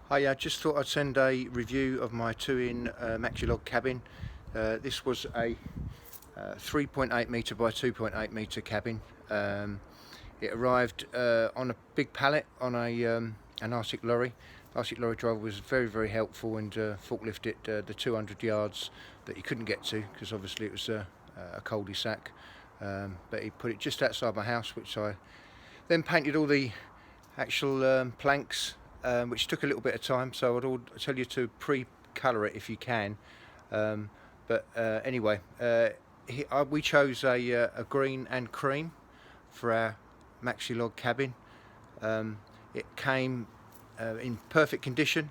Hi, I just thought I'd send a review of my Tuin maxi log cabin. This was a 3.8 metre by 2.8 metre cabin. It arrived on a big pallet on an Arctic lorry. The Arctic lorry driver was very helpful and forklifted the 200 yards that he couldn't get to because obviously it was a cul-de-sac. But he put it just outside my house, which I then painted all the actual planks, which took a little bit of time, so I'd tell you to pre-colour it if you can. Anyway, we chose a green and cream for our maxi log cabin. It came in perfect condition.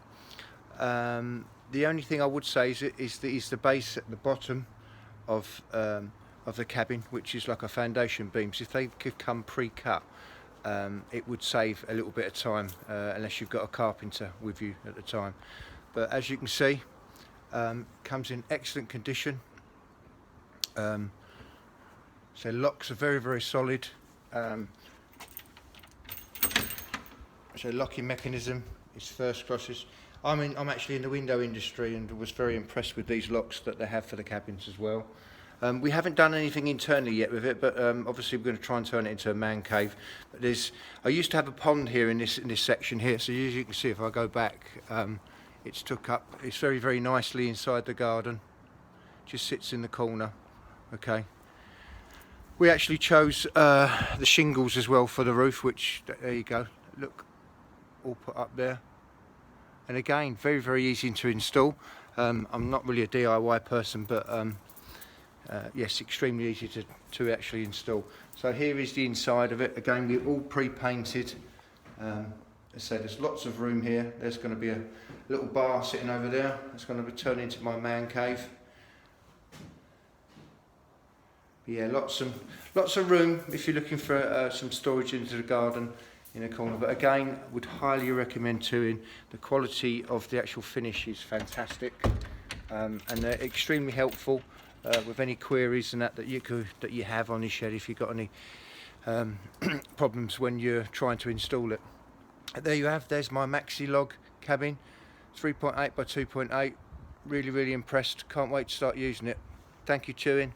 The only thing I would say is the base at the bottom of the cabin, which is like a foundation beam. So if they could come pre-cut, it would save a little bit of time, unless you've got a carpenter with you at the time. But as you can see, comes in excellent condition. So locks are very solid. So locking mechanism is first class. I'm actually in the window industry and was very impressed with these locks that they have for the cabins as well. We haven't done anything internally yet with it, but obviously we're going to try and turn it into a man cave. But I used to have a pond here in this section here, so as you can see, if I go back, it's took up. It's very nicely inside the garden. Just sits in the corner. Okay. We actually chose the shingles as well for the roof, which there you go. Look, all put up there. And again, very easy to install. I'm not really a DIY person, but yes, extremely easy to actually install. So here is the inside of it. Again, we're all pre-painted. As I said, there's lots of room here. There's going to be a little bar sitting over there. It's going to be turned into my man cave. But yeah, lots of room if you're looking for some storage into the garden in a corner. But again, would highly recommend Tuin. The quality of the actual finish is fantastic, and they're extremely helpful with any queries and that you have on your shed if you've got any problems when you're trying to install it. There you have. There's my maxi log cabin, 3.8 by 2.8. Really impressed. Can't wait to start using it. Thank you, Tuin.